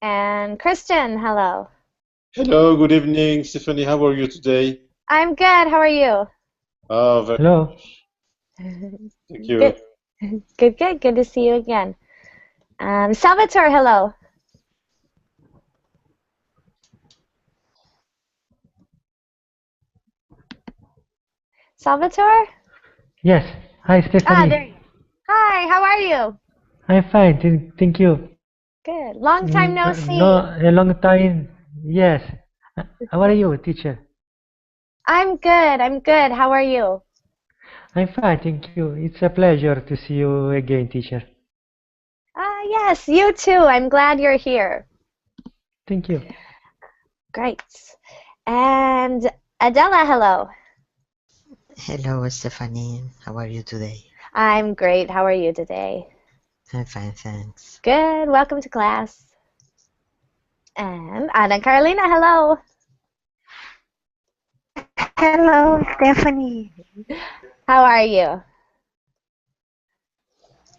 And Kristen, hello. Hello, good evening, Stephanie. How are you today? I'm good. How are you? Oh, very Hello. thank you. Good. Good to see you again. Salvatore, hello. Salvatore? Yes. Hi, There Stephanie. you are. Hi, how are you? I'm fine. Thank you. Good. Long time no No, see. a long time. Yes. How are you, teacher? I'm good. I'm good. How are you? I'm fine. Thank you. It's a pleasure to see you again, teacher. Yes, you too. I'm glad you're here. Thank you. Great. And Adela, hello. Hello, Stephanie. How are you today? I'm great. How are you today? I'm fine, thanks. Good. Welcome to class. And Ana Carolina, hello. Hello, Stephanie. How are you?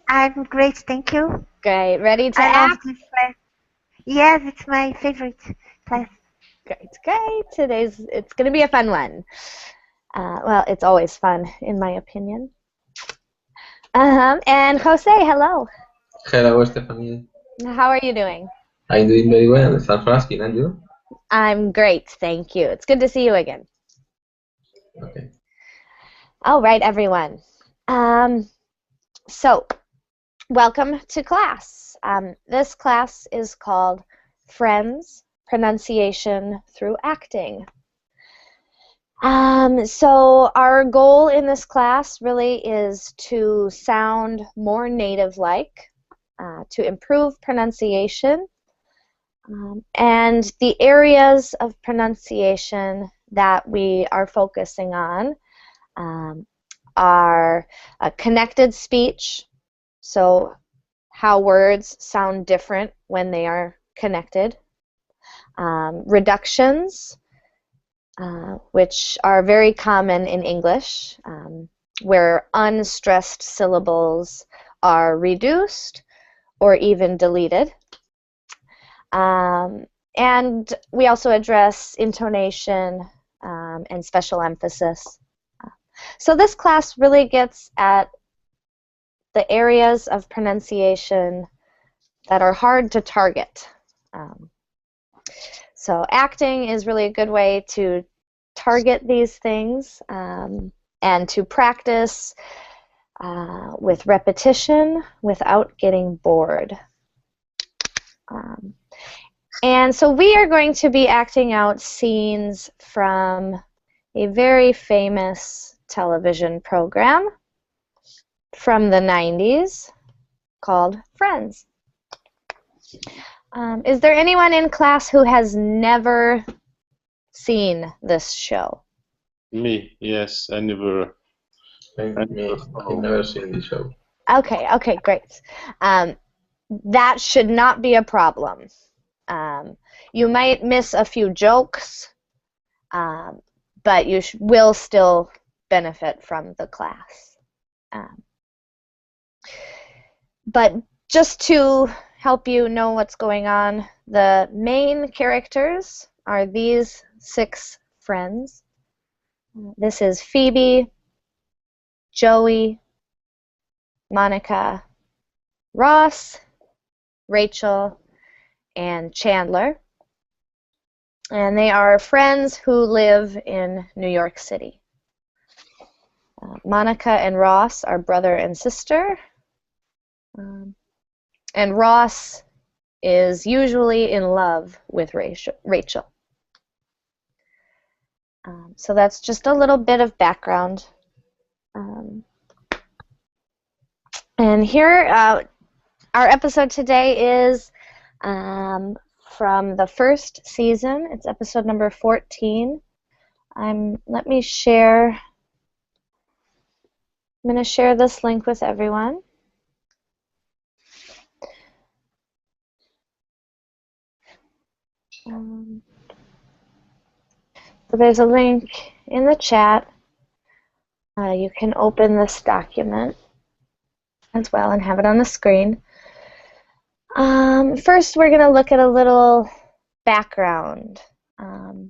I'm great, thank you. Great. Ready to I love act? this class. Yes, it's my favorite class. Great. It's going to be a fun one. Well, it's always fun, in my opinion. And Jose, hello. Hello, Stephanie. How are you doing? I'm doing very well. Thanks for asking. And you? I'm great, thank you. It's good to see you again. Okay. All right, everyone. So, welcome to class. This class is called Friends, Pronunciation Through Acting. So our goal in this class really is to sound more native-like, to improve pronunciation, and the areas of pronunciation that we are focusing on are connected speech, so how words sound different when they are connected, reductions, which are very common in English, where unstressed syllables are reduced or even deleted. And we also address intonation and special emphasis. So this class really gets at the areas of pronunciation that are hard to target. So acting is really a good way to target these things and to practice with repetition without getting bored. And so we are going to be acting out scenes from a very famous television program from the 90s called Friends. Is there anyone in class who has never seen this show? Me, yes, I never I've never seen this show. Okay, great. That should not be a problem. You might miss a few jokes, but you will still benefit from the class. But just to help you know what's going on, the main characters are these 6 friends. This is Phoebe, Joey, Monica, Ross, Rachel, and Chandler. And they are friends who live in New York City. Monica and Ross are brother and sister. And Ross is usually in love with Rachel. So that's just a little bit of background. And here, our episode today is from the first season. It's episode number 14. Let me share. I'm going to share this link with everyone. So there's a link in the chat. You can open this document as well and have it on the screen. First, we're going to look at a little background.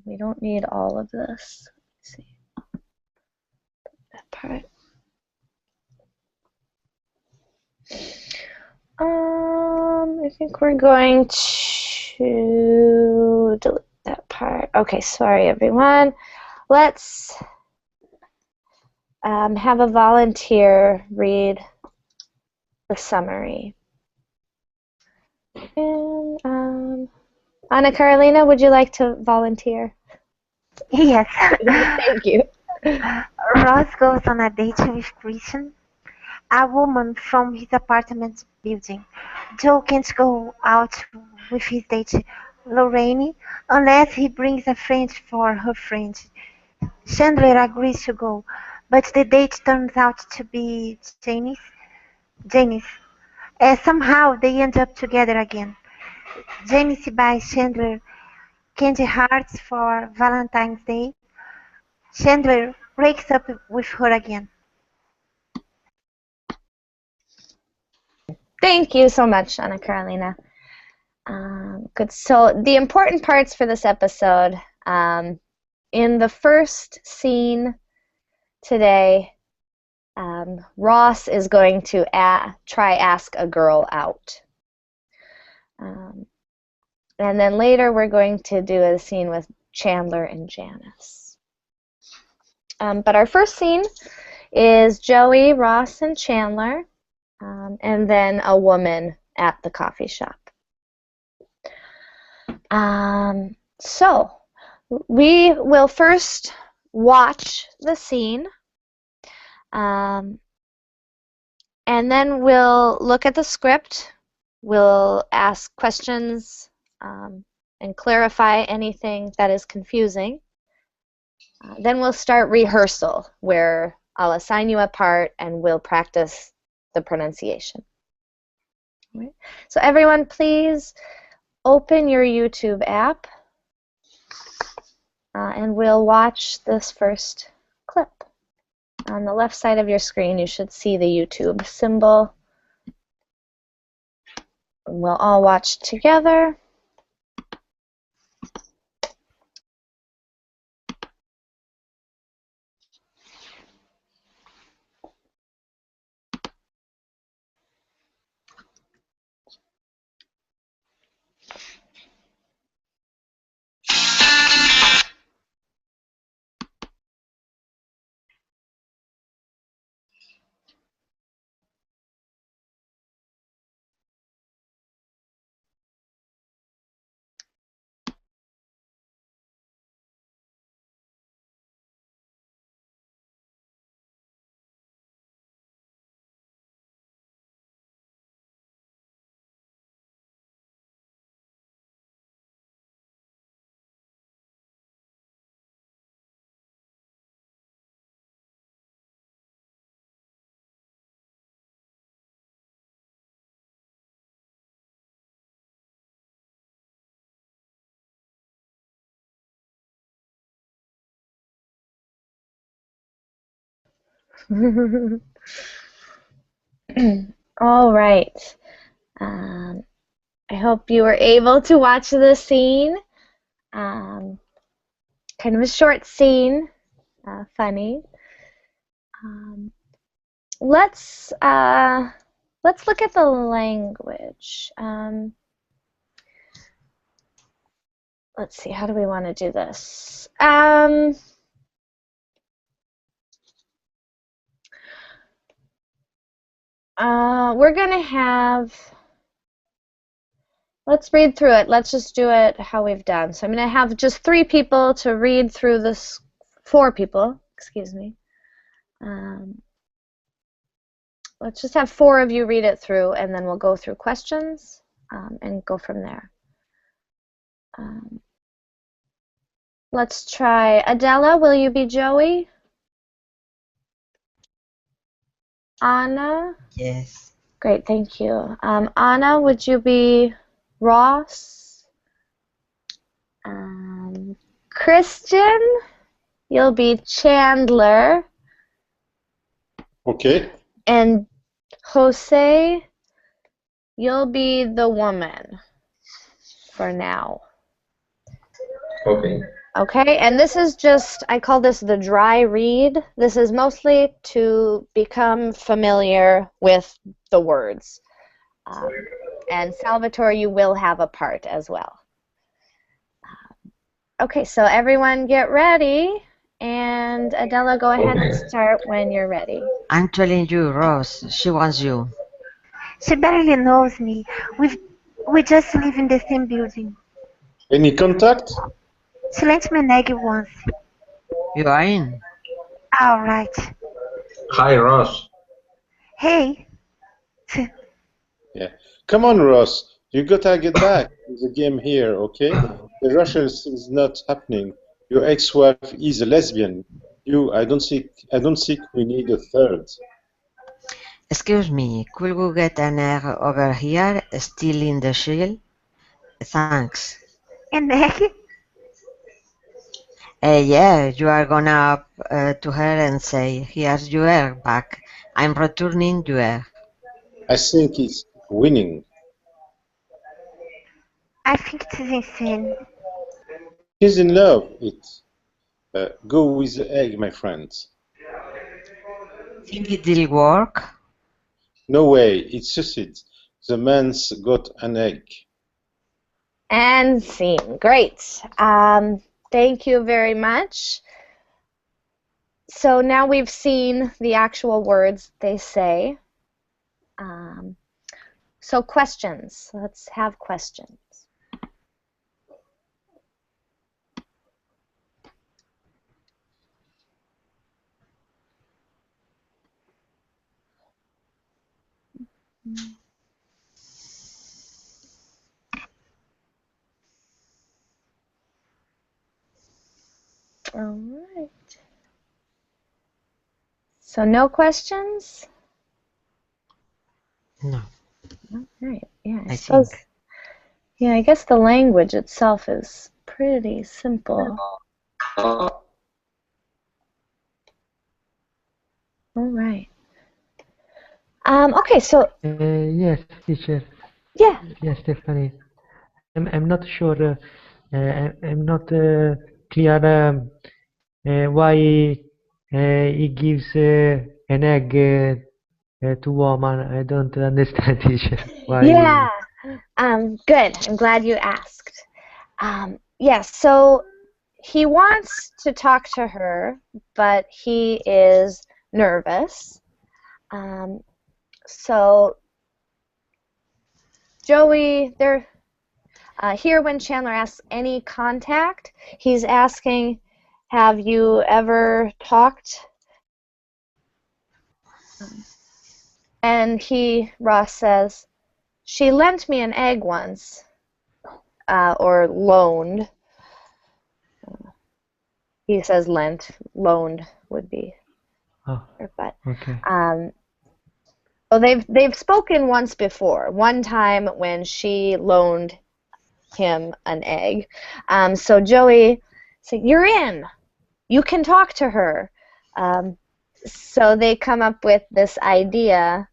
We don't need all of this. Let's see that part. I think we're going to delete that part. Okay, sorry everyone. Let's have a volunteer read the summary. And Anna Carolina, would you like to volunteer? Yes. Thank you. Ross goes on a date with Christian, a woman from his apartment building. Joe can't go out with his date, Lorraine, unless he brings a friend for her friend. Chandler agrees to go, but the date turns out to be Janice. Somehow they end up together again. Janice buys Chandler candy hearts for Valentine's Day. Chandler breaks up with her again. Thank you so much, Anna Carolina. Good. So the important parts for this episode, in the first scene today, Ross is going to try ask a girl out. And then later we're going to do a scene with Chandler and Janice. But our first scene is Joey, Ross, and Chandler, and then a woman at the coffee shop. So we will first watch the scene, and then we'll look at the script. We'll ask questions and clarify anything that is confusing. Then we'll start rehearsal, where I'll assign you a part and we'll practice the pronunciation. Right. So everyone, please open your YouTube app and we'll watch this first clip. On the left side of your screen, you should see the YouTube symbol. We'll all watch together. All right. I hope you were able to watch the scene. Kind of a short scene, funny. Let's look at the language. Let's see. How do we want to do this? We're gonna have. Let's read through it. Let's just do it how we've done. So I'm going to have just 3 people to read through this, 4 people, excuse me. Let's just have 4 of you read it through, and then we'll go through questions and go from there. Let's try Adela. Will you be Joey? Anna? Yes. Great, thank you. Anna, would you be Ross? Christian, you'll be Chandler. Okay. And Jose, you'll be the woman for now. Okay. Okay, and this is just, I call this the dry read. This is mostly to become familiar with the words. And Salvatore, you will have a part as well. Okay, so everyone get ready. And Adela, go ahead and start when you're ready. I'm telling you, Ross, she wants you. She barely knows me. We just live in the same building. Any contact? She lent me an egg once. You are in. All right. Hi, Ross. Hey. Yeah. Come on, Ross. You gotta get back to the game here, okay? The Russian is not happening. Your ex-wife is a lesbian. I don't think we need a third. Excuse me, could we get an egg over here, still in the shell? Thanks. An egg? Yeah, you are going up to her and say, here's your egg back. I'm returning your egg. I think it's winning. I think it is insane. She's in love. Go with the egg, my friends. Think it will work? No way. It's suicide. The man's got an egg. And scene. Great. Thank you very much. So now we've seen the actual words they say. So questions. Let's have questions. All right. So no questions? No. All right. Yeah, I think. Yeah, I guess the language itself is pretty simple. All right. Okay, so Yes, teacher. yeah. Yes, Stephanie. I'm not sure. I'm not clear why he gives an egg to woman. I don't understand, teacher. Why? Yeah. Good. I'm glad you asked. Yes, so he wants to talk to her, but he is nervous. So Joey, here when Chandler asks any contact, he's asking, have you ever talked? And Ross says, she lent me an egg once, or loaned. He says lent, loaned would be. Oh, But okay. well, they've spoken once before. One time when she loaned him an egg. So Joey said, "You're in. You can talk to her." So they come up with this idea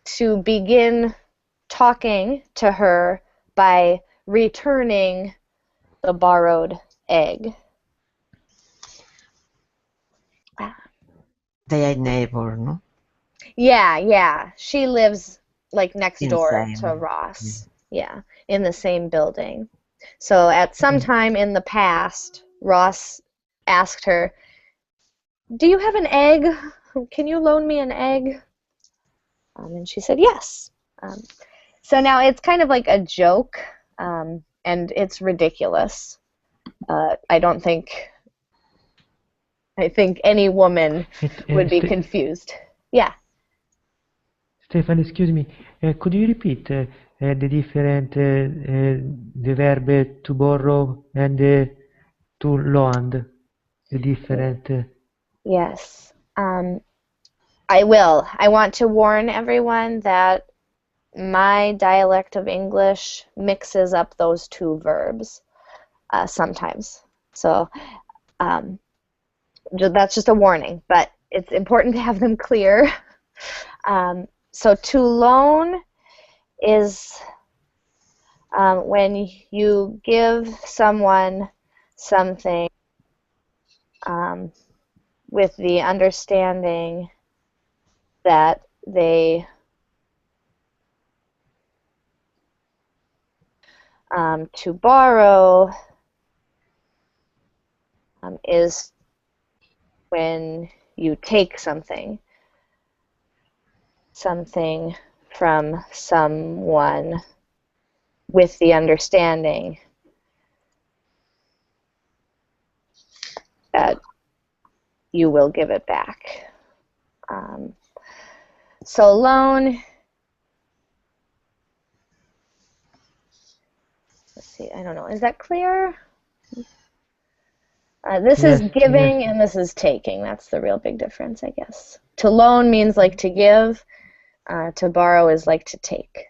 to begin talking to her by returning the borrowed egg. They are neighbor, no? Yeah. She lives like next door Insane. to Ross. Yeah, in the same building. So at some time in the past, Ross asked her, "Do you have an egg? Can you loan me an egg?" And she said yes. So now it's kind of like a joke, and it's ridiculous. I think any woman would be confused. Yeah. Stefan, excuse me. Could you repeat the different the verb to borrow and to loan? The different. Yes. I will. I want to warn everyone that my dialect of English mixes up those two verbs sometimes. So that's just a warning, but it's important to have them clear. So to loan is when you give someone something with the understanding that they to borrow is when you take something from someone with the understanding that you will give it back. So loan, let's see, I don't know, is that clear? This is Yes, giving yes. and this is taking. That's the real big difference, I guess. To loan means like to give. To borrow is like to take.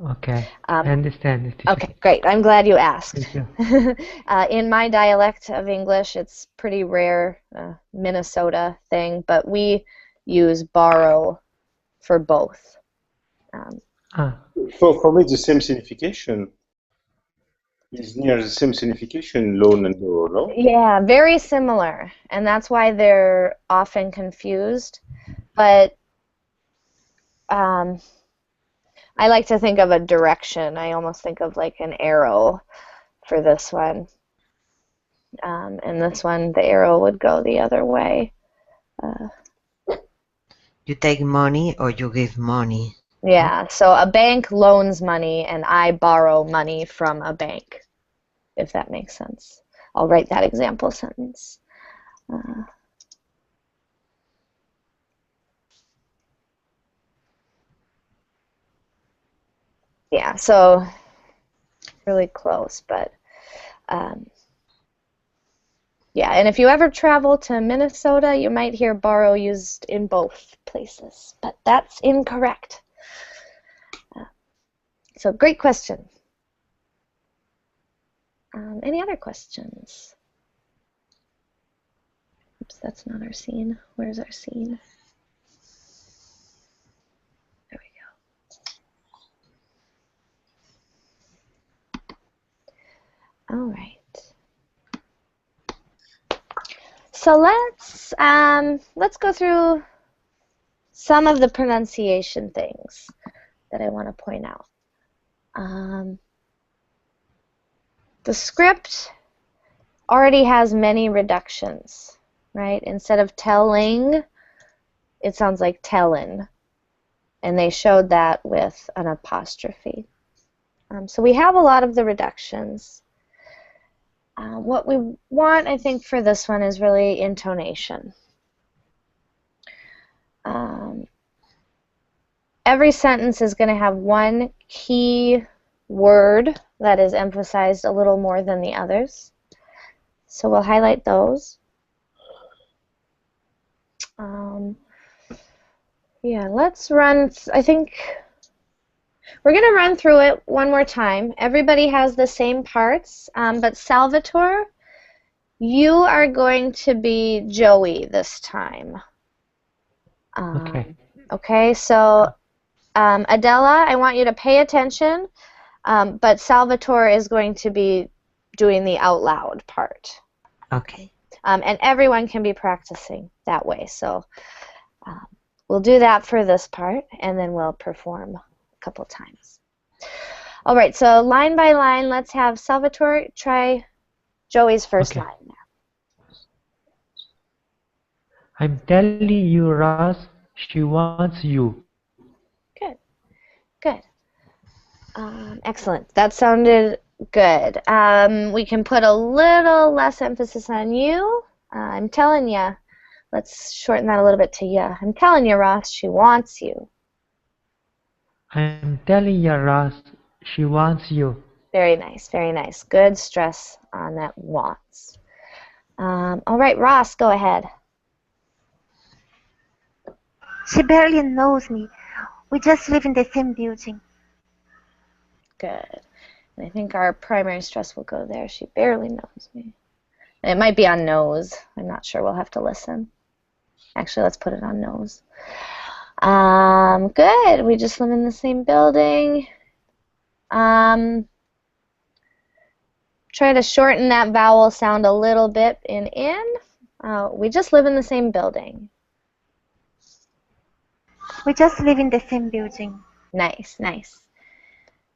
Okay, I understand, teacher. Okay, great. I'm glad you asked. Thank you. In my dialect of English, it's pretty rare, Minnesota thing, but we use borrow for both. For me, the same signification is near the same signification, loan and borrow, no? Yeah, very similar, and that's why they're often confused. But I like to think of a direction. I almost think of like an arrow for this one. And this one, the arrow would go the other way. You take money or you give money. Yeah, so a bank loans money and I borrow money from a bank, if that makes sense. I'll write that example sentence. Yeah, so really close, but yeah, and if you ever travel to Minnesota, you might hear borrow used in both places, but that's incorrect. So great question. Any other questions? Oops, that's not our scene. Where's our scene? There we go. All right. So let's go through some of the pronunciation things that I want to point out. The script already has many reductions, right? Instead of telling, it sounds like tellin', and they showed that with an apostrophe. So we have a lot of the reductions. What we want, I think, for this one is really intonation. Every sentence is going to have one key word that is emphasized a little more than the others. So we'll highlight those. Yeah, let's run, I think we're going to run through it one more time. Everybody has the same parts, but Salvatore, you are going to be Joey this time. Okay. Okay, so Adela, I want you to pay attention, but Salvatore is going to be doing the out loud part. Okay. And everyone can be practicing that way. So we'll do that for this part, and then we'll perform a couple times. All right, so line by line, let's have Salvatore try Joey's first line now. I'm telling you, Ross, she wants you. Good, good. Excellent. That sounded good. We can put a little less emphasis on you. I'm telling you. Let's shorten that a little bit to ya. I'm telling you, Ross, she wants you. I'm telling you, Ross, she wants you. Very nice, very nice. Good stress on that wants. All right, Ross, go ahead. She barely knows me. We just live in the same building. Good. And I think our primary stress will go there. She barely knows me. And it might be on knows. I'm not sure. We'll have to listen. Actually, let's put it on nose. Good. We just live in the same building. Try to shorten that vowel sound a little bit in. We just live in the same building. We just live in the same building. Nice, nice.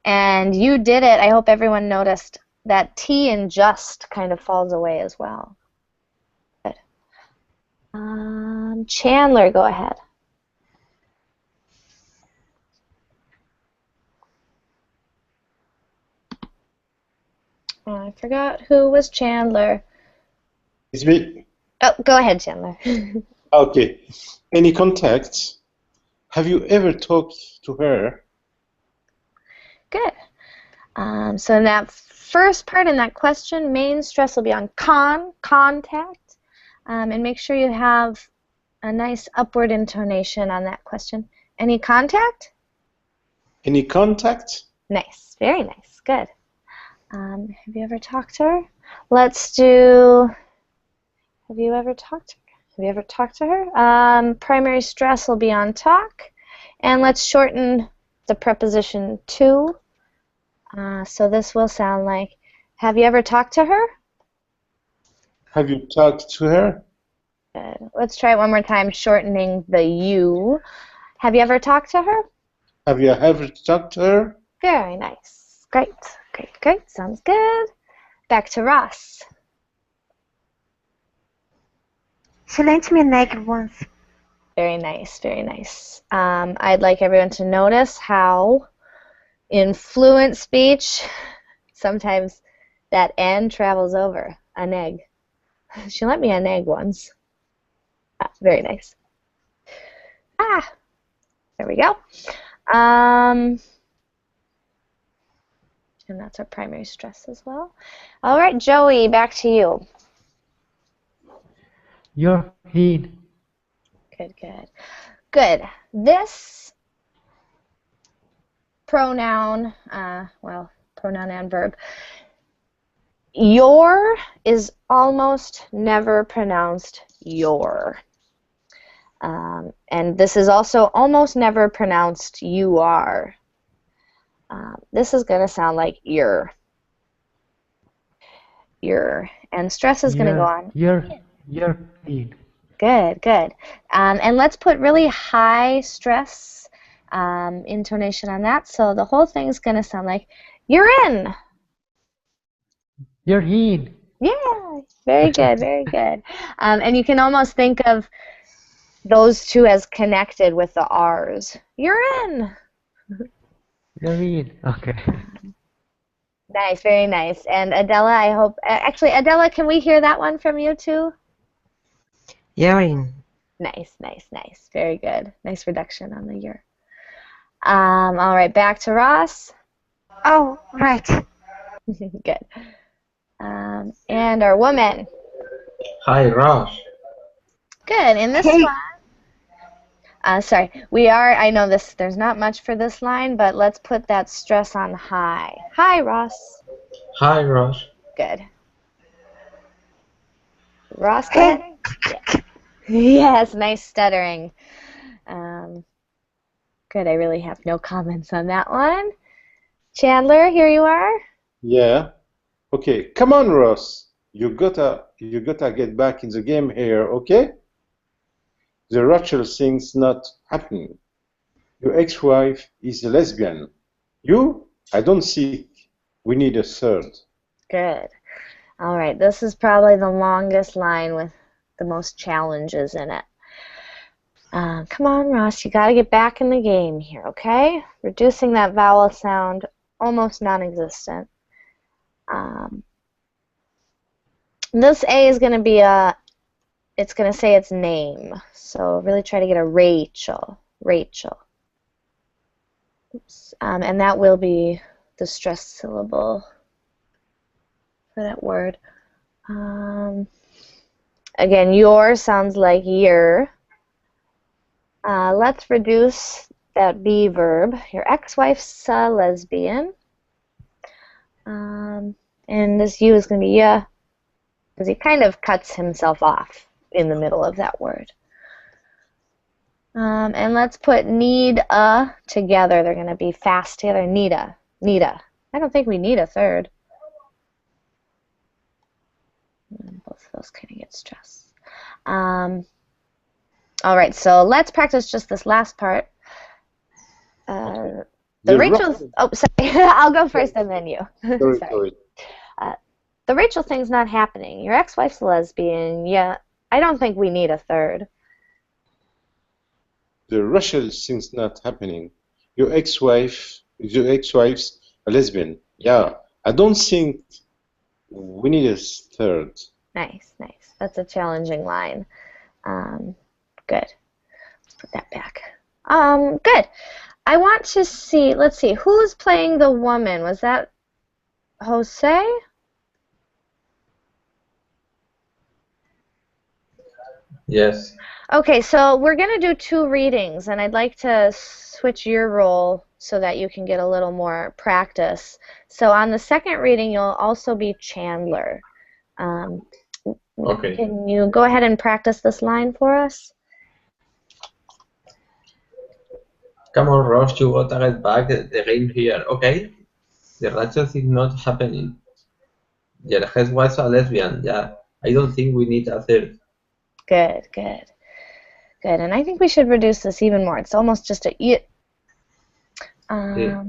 And you did it. I hope everyone noticed that T in just kind of falls away as well. Good. Chandler, go ahead. Oh, I forgot who was Chandler. It's me. Oh, go ahead, Chandler. Okay. Any contacts? Have you ever talked to her? Good. So in that first part in that question, main stress will be on contact. And make sure you have a nice upward intonation on that question. Any contact? Any contact? Nice. Very nice. Good. Have you ever talked to her? Let's do, have you ever talked to her? Have you ever talked to her? Primary stress will be on talk. And let's shorten the preposition to. So this will sound like, have you ever talked to her? Have you talked to her? Good. Let's try it one more time, shortening the you. Have you ever talked to her? Have you ever talked to her? Very nice. Great, great, great. Sounds good. Back to Ross. She lent me an egg once. Very nice, very nice. I'd like everyone to notice how in fluent speech, sometimes that N travels over. An egg. She lent me an egg once. Very nice. There we go. And that's our primary stress as well. All right, Joey, back to you. You're in. Good, good. Good. This pronoun, pronoun and verb, your is almost never pronounced your. And this is also almost never pronounced you are. This is going to sound like your. And stress is going to go on. You're in. Good, good. And let's put really high stress intonation on that. So the whole thing's going to sound like, you're in. You're in. Yeah, very good, very good. And you can almost think of those two as connected with the R's. You're in. You're in. Okay. Nice, very nice. And Adela, I hope, actually, Adela, can we hear that one from you too? You're in. Nice, nice, nice. Very good. Nice reduction on the year. All right, back to Ross. Oh, right. Good. And our woman. Hi, Ross. Good. In this one, sorry, I know there's not much for this line, but let's put that stress on high. Hi, Ross. Hi, Ross. Good. Ross, go ahead. Yeah. Yes, nice stuttering. Good, I really have no comments on that one. Chandler, here you are. Yeah. Okay. Come on, Ross. You gotta get back in the game here, okay? The Rachel thing's not happening. Your ex-wife is a lesbian. You? I don't see. We need a third. Good. All right, this is probably the longest line with the most challenges in it. Come on, Ross, you got to get back in the game here, okay? Reducing that vowel sound almost non-existent. This A is going to be it's going to say its name. So really try to get a Rachel. Rachel. Oops. And that will be the stressed syllable for that word. Again, your sounds like your. Let's reduce that B verb. Your ex-wife's a lesbian. And this you is going to be ya, because he kind of cuts himself off in the middle of that word. And let's put need a together. They're going to be fast together. Need a. Need a. I don't think we need a third. Both of those kind of get stressed. All right, so let's practice just this last part. Okay. The Rachel. Oh, sorry. I'll go first and then you. Sorry. The Rachel thing's not happening. Your ex-wife's a lesbian. Yeah, I don't think we need a third. The Russian thing's not happening. Your ex-wife's a lesbian. Yeah, I don't think we need a third. Nice, nice. That's a challenging line. Good. Let's put that back. Good. I want to see, let's see, who's playing the woman? Was that Jose? Yes. Okay, so we're going to do 2 readings, and I'd like to switch your role so that you can get a little more practice. So on the second reading, you'll also be Chandler. Okay. Can you go ahead and practice this line for us? Come on, Ross, you gotta get back the game here, okay? The Rachel thing not happening. Your head was a lesbian, yeah. I don't think we need a third. Good, good. Good, and I think we should reduce this even more. It's almost just a it. Yeah.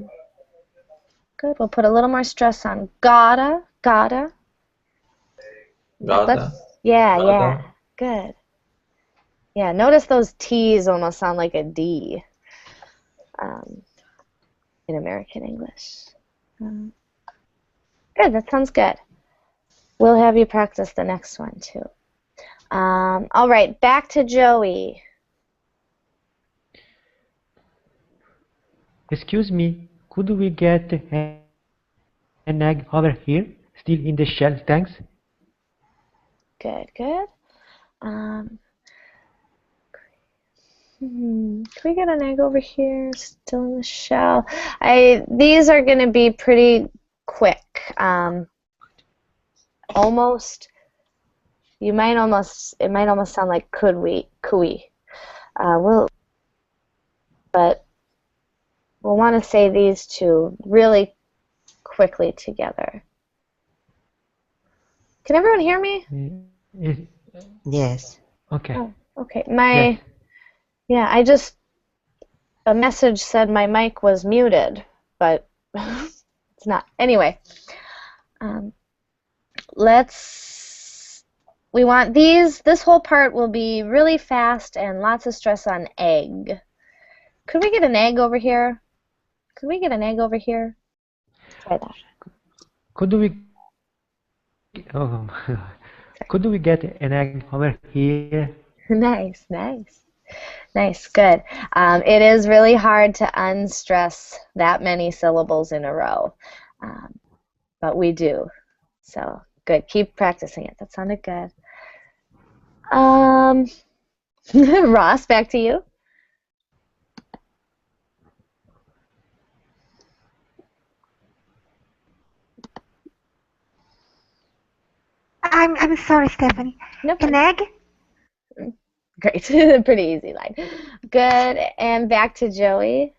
Good, we'll put a little more stress on gotta. Gotta. Yeah, Gotta. yeah. Good. Yeah, notice those T's almost sound like a D in American English. Good, that sounds good. We'll have you practice the next one too. All right, back to Joey. Excuse me, could we get an egg over here, still in the shell, thanks? Good, good. Can we get an egg over here, still in the shell? These are going to be pretty quick. Almost. It might almost sound like could we. But we'll want to say these 2 really quickly together. Can everyone hear me? Yes. Okay. Oh, okay. Yes. Yeah, a message said my mic was muted, but it's not. Anyway, we want this whole part will be really fast and lots of stress on egg. Could we get an egg over here? Could we get an egg over here? Try that. Could we could we get an egg over here? Nice, nice. Nice, good. It is really hard to unstress that many syllables in a row, but we do. So good. Keep practicing it. That sounded good. Ross, back to you. I'm sorry, Stephanie. Nope. An egg? Great. Pretty easy line. Good. And back to Joey.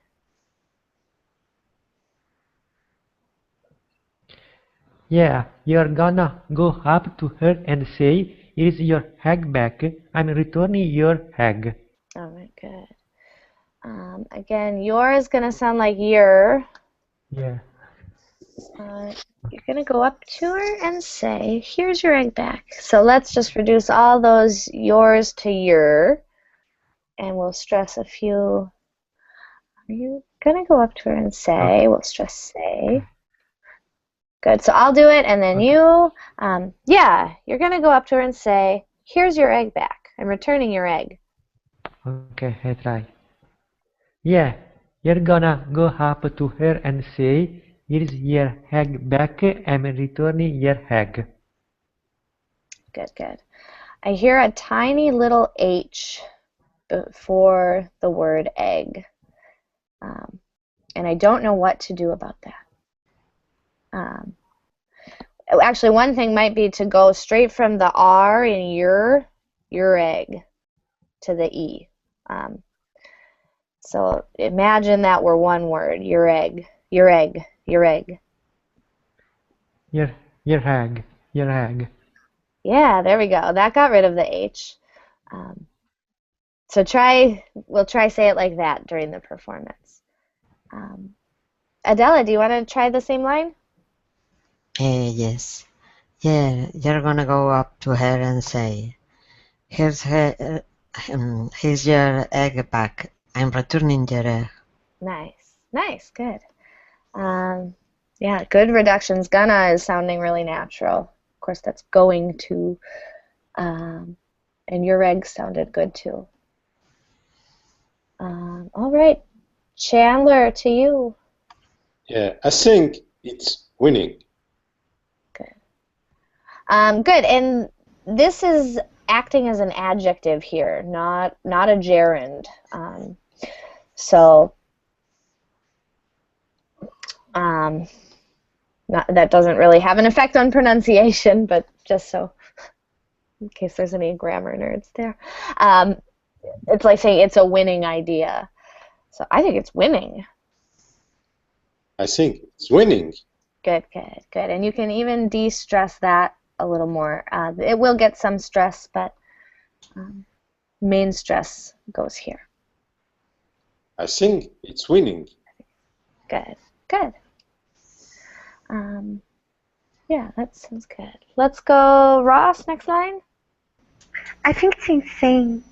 Yeah, you're gonna go up to her and say, "Here's your egg back. I'm returning your egg." All right, good. Again, your is going to sound like your. Yeah. You're going to go up to her and say, here's your egg back. So let's just reduce all those yours to your, and we'll stress a few. Are you going to go up to her and say, Okay. we'll stress say. Good, so I'll do it, and then you, yeah, you're going to go up to her and say, here's your egg back. I'm returning your egg. Okay, I try. Yeah, you're gonna go up to her and say, "Here's your egg back. I'm returning your egg." Good, good. I hear a tiny little H before the word egg, and I don't know what to do about that. Actually, one thing might be to go straight from the R in your egg to the E. So imagine that we're one word. Your egg, your egg, your egg. Your egg. Your egg. Yeah, there we go. That got rid of the H. So we'll try say it like that during the performance. Adela, do you want to try the same line? Yes. Yeah, you're gonna go up to her and say, here's your egg back. I'm returning your egg. Nice, good. Yeah, good reductions. Gonna is sounding really natural. Of course, that's going to, and your egg sounded good too. All right, Chandler, to you. Yeah, I think it's winning. Good. Good, and this is acting as an adjective here, not a gerund. That doesn't really have an effect on pronunciation, but just so in case there's any grammar nerds there. It's like saying it's a winning idea. So I think it's winning. I think it's winning. Good. And you can even de-stress that a little more. It will get some stress, but main stress goes here. I think it's winning. Good. Yeah, that sounds good. Let's go, Ross, next line. I think it's insane.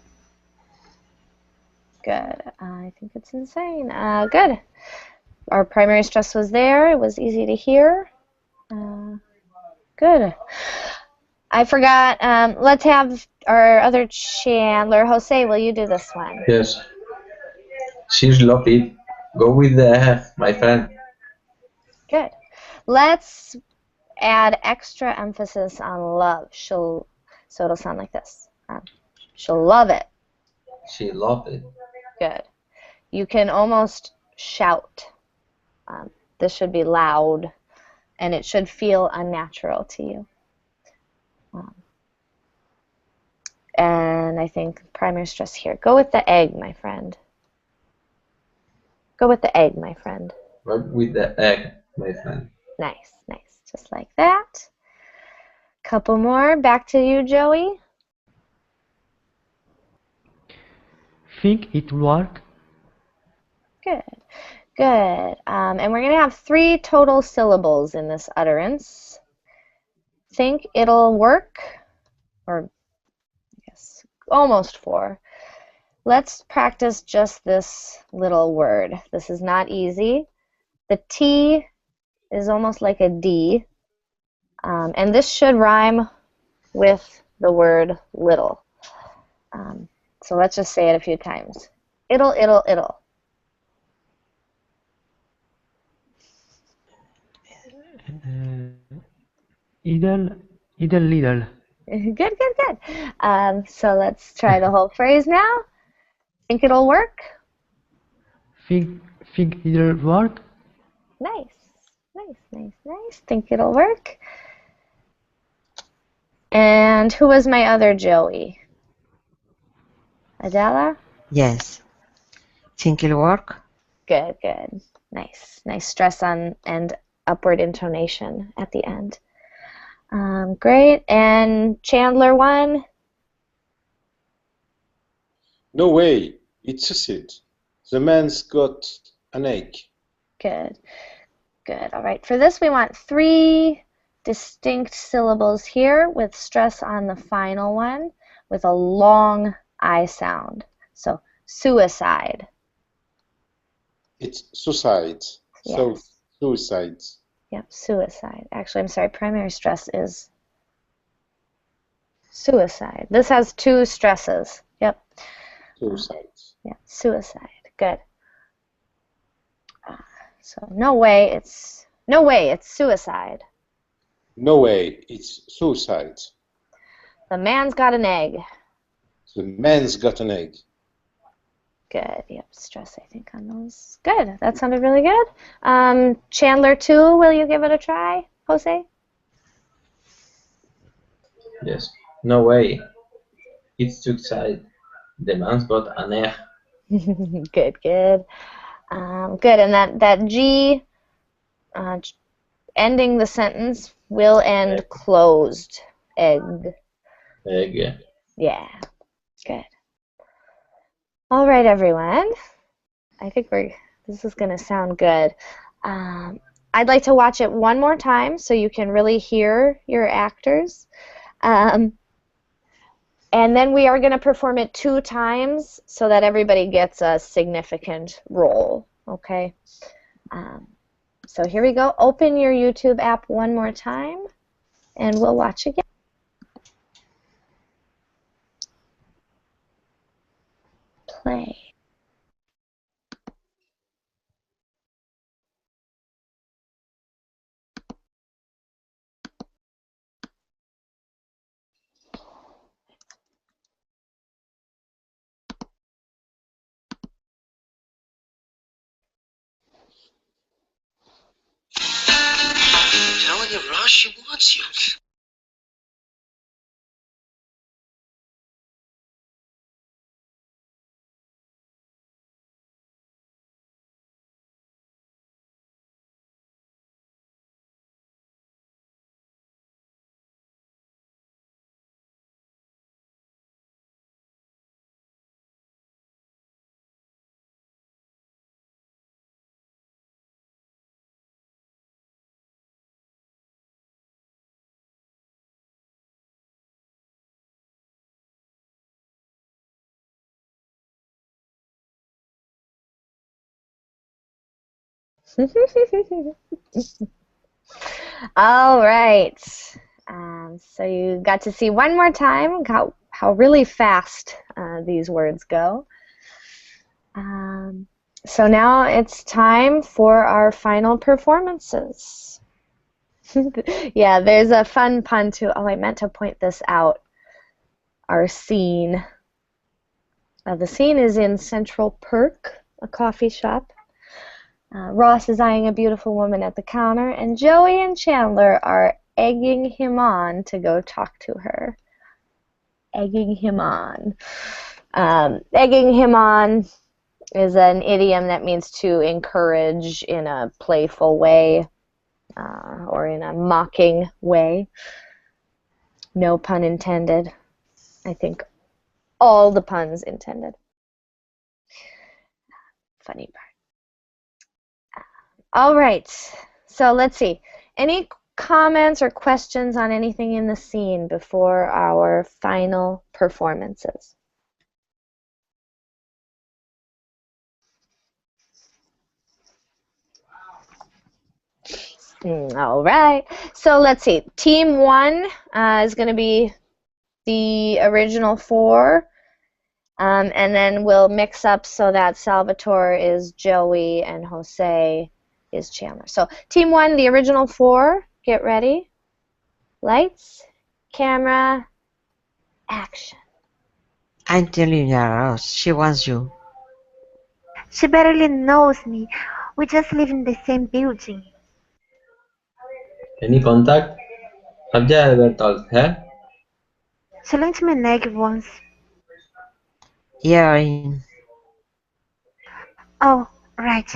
Good. I think it's insane. Good. Our primary stress was there. It was easy to hear. Good. I forgot. Let's have our other Chandler. Jose, will you do this one? Yes. She's lovely. Go with the egg, my friend. Good. Let's add extra emphasis on love. So it'll sound like this. She'll love it. She loved it. Good. You can almost shout. This should be loud, and it should feel unnatural to you. And I think primary stress here. Go with the egg, my friend. Go with the egg, my friend. Go with the egg, my friend. Nice. Just like that. Couple more. Back to you, Joey. Think it work? Good. And we're going to have 3 total syllables in this utterance. Think it'll work, or I guess almost 4. Let's practice just this little word. This is not easy. The T is almost like a D, and this should rhyme with the word little. So let's just say it a few times. It'll. Idle, little. Good. So let's try the whole phrase now. Think it'll work? Think it'll work? Nice. Think it'll work. And who was my other Joey? Adela? Yes. Think it'll work? Good. Nice stress on and upward intonation at the end. Great. And Chandler 1? No way, it's suicide. The man's got an egg. Good. All right. For this, we want 3 distinct syllables here with stress on the final one with a long I sound. So, suicide. It's suicide. Yes. So, suicides. Yep, suicide. Actually, I'm sorry, primary stress is suicide. This has 2 stresses. Yep. Suicides. Yeah, suicide. Good. So no way it's suicide. No way, it's suicide. The man's got an egg. The man's got an egg. Good. Yep, stress I think on those. Good. That sounded really good. Chandler 2, will you give it a try, Jose? Yes. No way. It's suicide. The man's got an egg. Good, good. Good, and that G ending the sentence will end closed. Egg. Egg. Yeah, good. All right, everyone. I think this is going to sound good. I'd like to watch it one more time so you can really hear your actors. And then we are going to perform it 2 times so that everybody gets a significant role, okay? So here we go. Open your YouTube app one more time, and we'll watch again. Play. Telling you, Ross, she wants you. All right. So you got to see one more time how really fast these words go. So now it's time for our final performances. Yeah, there's a fun pun too. Oh, I meant to point this out. Our scene. The scene is in Central Perk, a coffee shop. Ross is eyeing a beautiful woman at the counter, and Joey and Chandler are egging him on to go talk to her. Egging him on. Egging him on is an idiom that means to encourage in a playful way or in a mocking way. No pun intended. I think all the puns intended. Funny part. All right, so let's see. Any comments or questions on anything in the scene before our final performances? All right, so let's see. Team 1 is going to be the original 4, and then we'll mix up so that Salvatore is Joey and Jose is Chandler. So team 1, the original 4, get ready. Lights, camera, action. I'm telling you, Ross, she wants you. She barely knows me. We just live in the same building. Any contact? Have you ever told her? She lent me an egg once. You're in. Oh, right.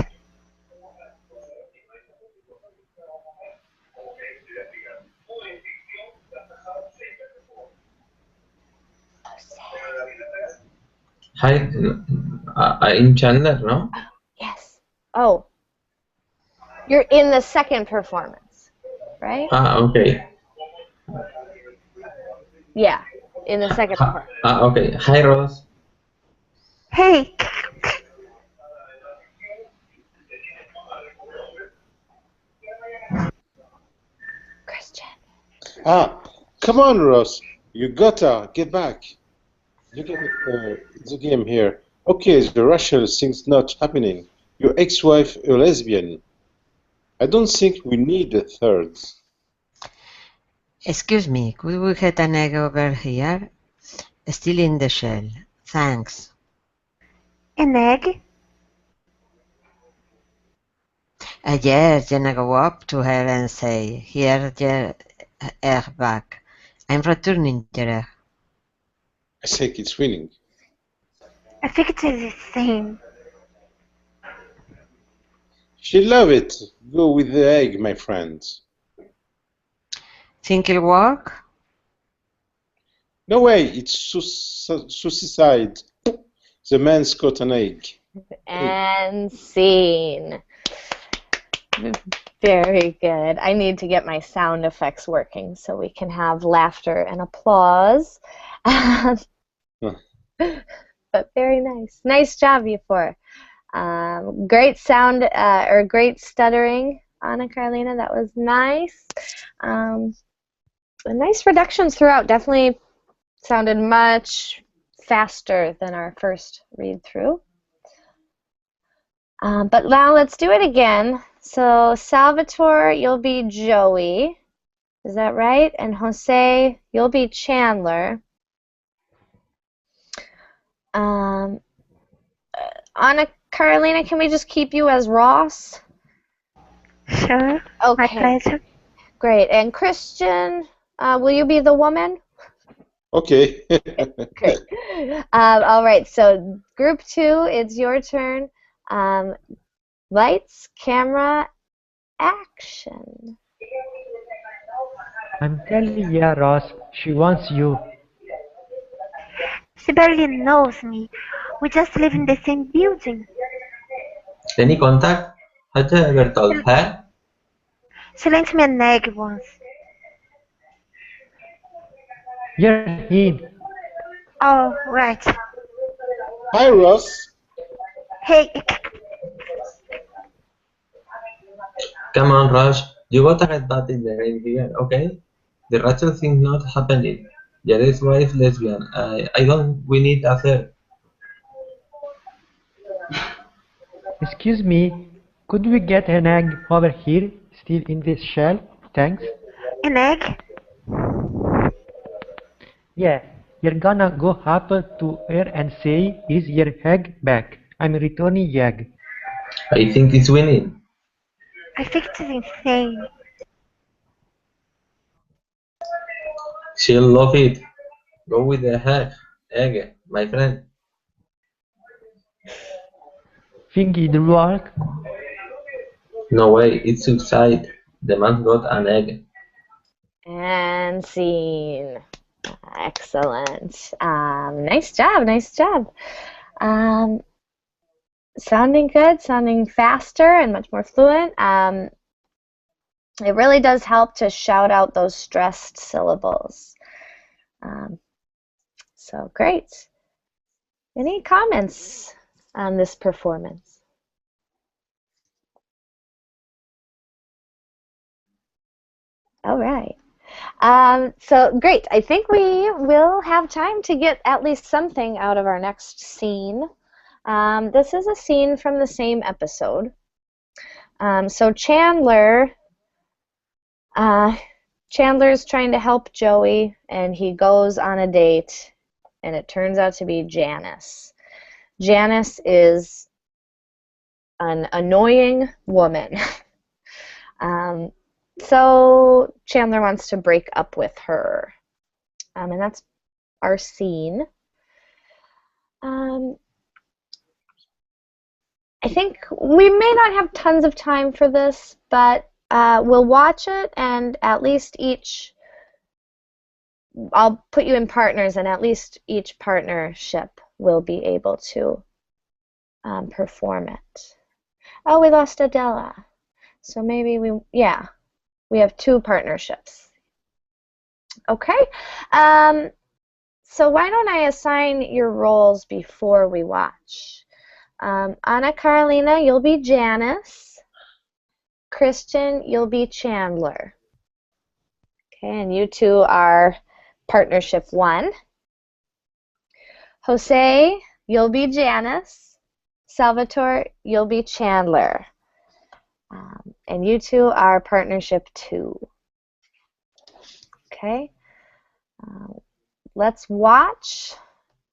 Hi, I'm Chandler, no? Yes. Oh, you're in the second performance, right? Okay. Yeah, in the second performance. Okay. Hi, Ross. Hey, Christian. Come on, Ross. You gotta get back. You get the game here. Okay, the racial thing's not happening. Your ex-wife a lesbian. I don't think we need a third. Excuse me, could we get an egg over here? Still in the shell. Thanks. an egg? Yes, then I go up to her and say, here's your egg back. I'm returning your egg. I think it's winning. I think it is the same. She love it. Go with the egg, my friend. Think it'll work? No way, it's suicide. The man's got an egg. And scene. Very good. I need to get my sound effects working so we can have laughter and applause. But very nice. Nice job, you four. Great sound or great stuttering, Anna Carolina. That was nice. Nice reductions throughout. Definitely sounded much faster than our first read through. But now let's do it again. So Salvatore, you'll be Joey. Is that right? And Jose, you'll be Chandler. Anna Carolina, can we just keep you as Ross? Sure. Okay. My pleasure. Great. And Christian, will you be the woman? Okay. Great. All right. So group 2, it's your turn. Lights, camera, action. I'm telling ya, Ross, she wants you. She barely knows me. We just live in the same building. Any contact? Had you ever told her? She lent me an egg once. You're in. Oh, right. Hi, Ross. Hey, Come on, Rush. You gotta get back in the game here, okay? The Rachel thing's not happening. Jared's wife lesbian. I don't. We need a third. Excuse me, could we get an egg over here, still in this shell? Thanks. an egg? Yeah, you're gonna go up to her and say, "Is your egg back? I'm returning egg." I think it's winning. I think it is insane. She'll love it. Go with the egg, my friend. Think it'll work? No way. It's suicide. The man got an egg. And scene. Excellent. Nice job. Nice job. Sounding good, sounding faster and much more fluent. It really does help to shout out those stressed syllables. So great. Any comments on this performance? All right. So great. I think we will have time to get at least something out of our next scene. This is a scene from the same episode. So Chandler's trying to help Joey, and he goes on a date, and it turns out to be Janice. Janice is an annoying woman. So Chandler wants to break up with her. And that's our scene. I think we may not have tons of time for this, but we'll watch it, and at least I'll put you in partners, and at least each partnership will be able to perform it. Oh, we lost Adela. So maybe we have 2 partnerships. Okay. So why don't I assign your roles before we watch? Anna Carolina, you'll be Janice. Christian, you'll be Chandler. Okay, and you 2 are partnership 1. Jose, you'll be Janice. Salvatore, you'll be Chandler. And you 2 are partnership 2. Okay. Let's watch,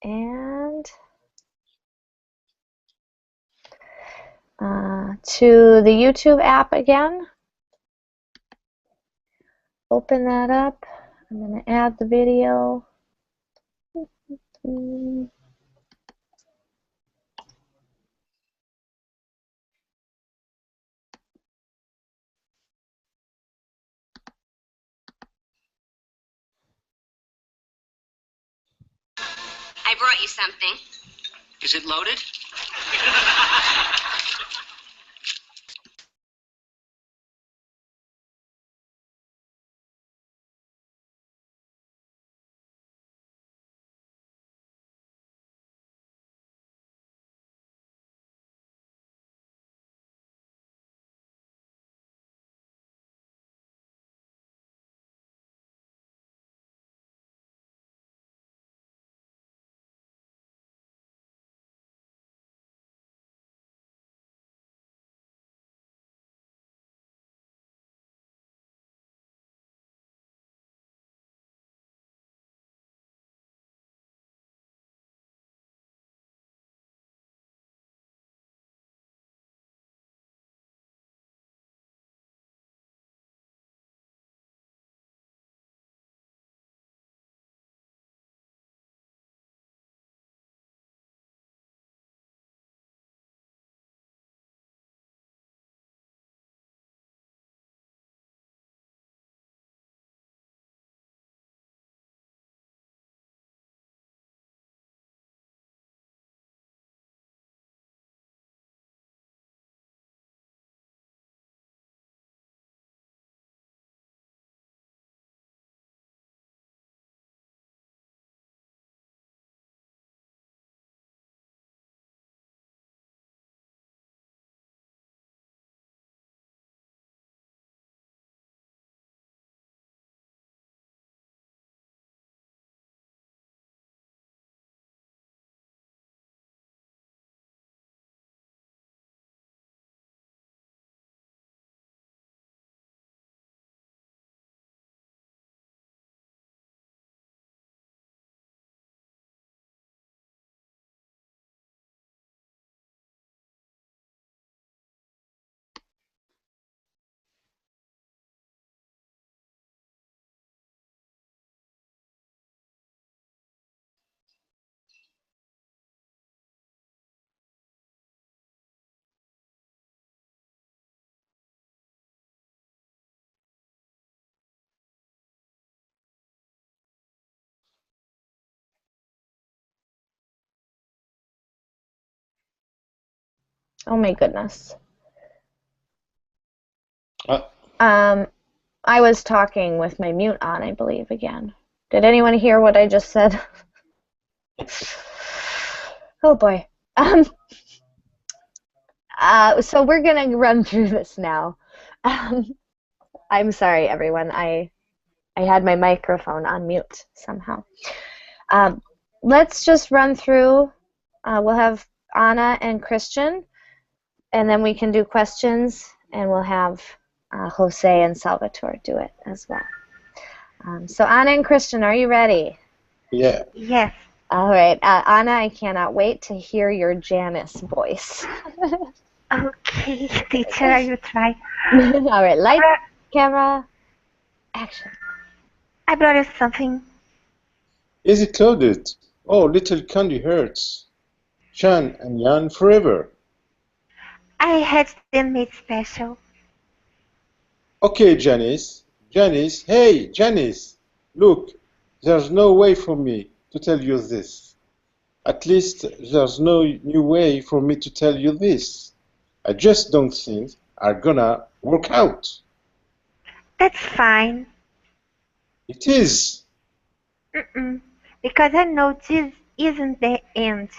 and to the YouTube app again. Open that up. I'm going to add the video. brought you something. Is it loaded? Oh my goodness. Uh, I was talking with my mute on, I believe, again. Did anyone hear what I just said? Oh boy. So we're gonna run through this now. I'm sorry, everyone. I had my microphone on mute somehow. Let's just run through. We'll have Anna and Christian, and then we can do questions, and we'll have Jose and Salvatore do it as well. So Anna and Christian, are you ready? yeah. Yes. All right. Anna, I cannot wait to hear your Janice voice. Okay, teacher, I will try. All right. Light, camera, action. I brought you something. Is it loaded? Oh, little candy hurts. Chan and Yan forever. I had them made special. Okay, Janice. Janice, hey, Janice. Look, there's no way for me to tell you this. At least there's no new way for me to tell you this. I just don't think are gonna work out. That's fine. It is. Because I know this isn't the end.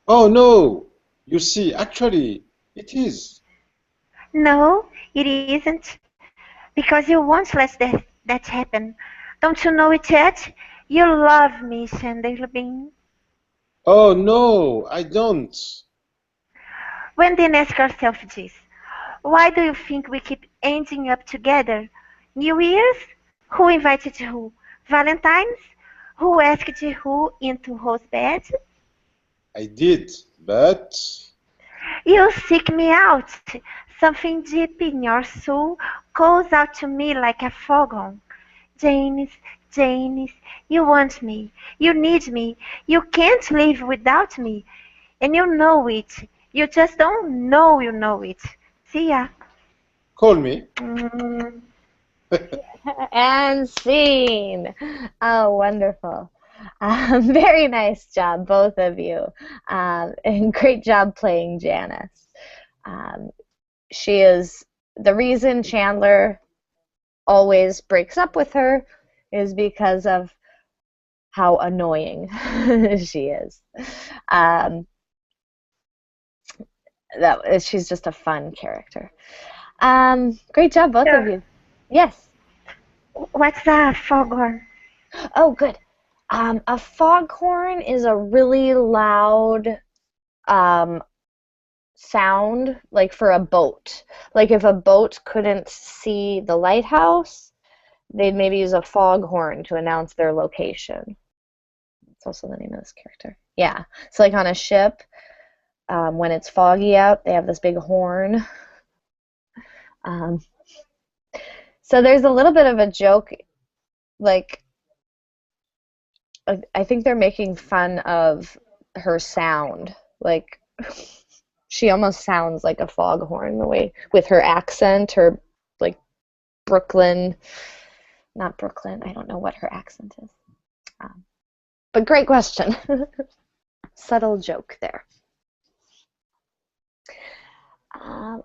Oh no! You see, actually, it is. No, it isn't. Because you won't let that happen. Don't you know it yet? You love me, Chandelbean. Oh no, I don't. When then ask yourself this. Why do you think we keep ending up together? New Year's? Who invited who? Valentine's? Who asked who into whose bed? I did, but You seek me out. Something deep in your soul calls out to me like a foghorn. Janice, Janice, you want me. You need me. You can't live without me. And you know it. You just don't know you know it. See ya. call me. And scene. Oh, wonderful. Very nice job, both of you. And great job playing Janice. She is the reason Chandler always breaks up with her is because of how annoying she is. She's just a fun character. Great job, both of you. Yes. What's the foghorn? Oh, good. A foghorn is a really loud sound, like for a boat. Like if a boat couldn't see the lighthouse, they'd maybe use a foghorn to announce their location. That's also the name of this character. Yeah. So like on a ship, when it's foggy out, they have this big horn. So there's a little bit of a joke, like I think they're making fun of her sound. Like she almost sounds like a foghorn the way with her accent, or like Brooklyn, not Brooklyn. I don't know what her accent is. But great question. Subtle joke there.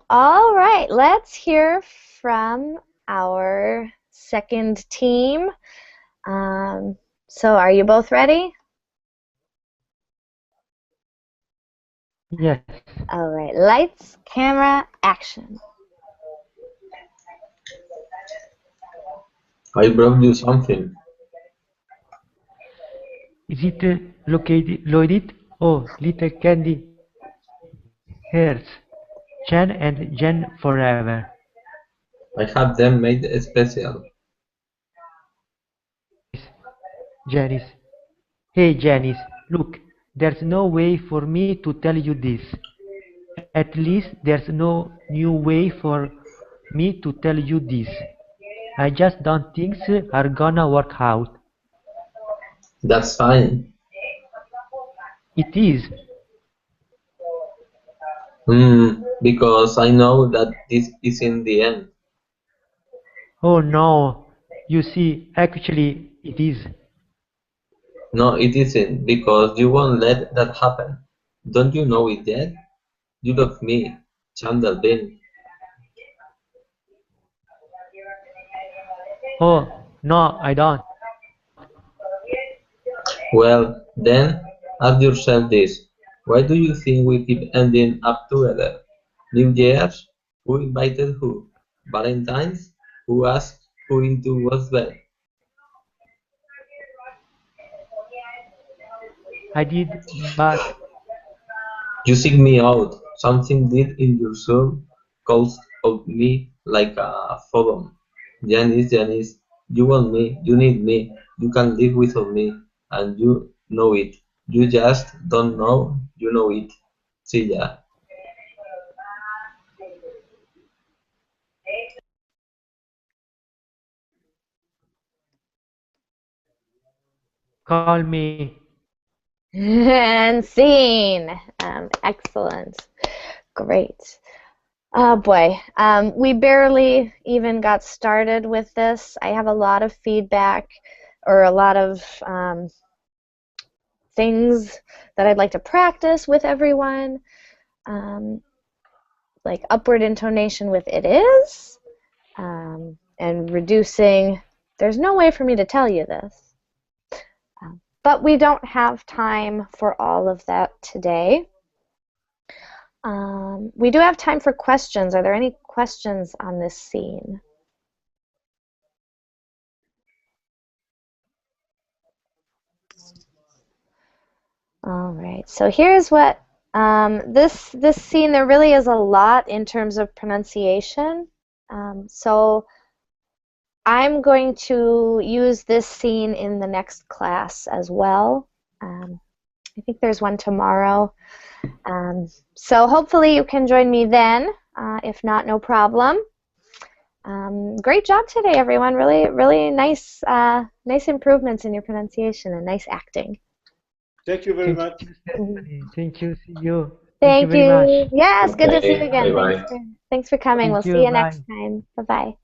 All right, let's hear from our second team. So are you both ready? Yes. All right, lights, camera, action. I brought you something. Is it loaded? Oh, little candy hearts. Jan and Jen forever. I have them made special. Janice. Hey Janice, look, there's no way for me to tell you this. At least there's no new way for me to tell you this. I just don't think are gonna work out. That's fine. It is. Because I know that this isn't the end. Oh no. You see, actually it is. No, it isn't, because you won't let that happen. Don't you know it yet? You love me, Chandler Bing. Oh no, I don't. Well, then, ask yourself this. Why do you think we keep ending up together? New Year's? Who invited who? Valentine's? Who asked who into what's bed? I did, but You seek me out. Something deep in your soul calls out me like a photon. Janice, Janice, you want me, you need me, you can live without me, and you know it. You just don't know you know it. See ya. call me. And scene. Excellent. Great. Oh boy, we barely even got started with this. I have a lot of feedback or a lot of things that I'd like to practice with everyone. Like upward intonation with it is, and reducing. There's no way for me to tell you this. But we don't have time for all of that today. We do have time for questions. Are there any questions on this scene? All right, so here's what this scene, there really is a lot in terms of pronunciation. So I'm going to use this scene in the next class as well. I think there's one tomorrow. So hopefully you can join me then. If not, no problem. Great job today, everyone. Really, really nice, nice improvements in your pronunciation and nice acting. Thank you very Thank much. you, Stephanie. Thank you. See you. Thank very much. you. Yes, good to see you Okay, again. bye bye. Thanks for coming. Thank We'll see you. you Bye. next time. Bye-bye.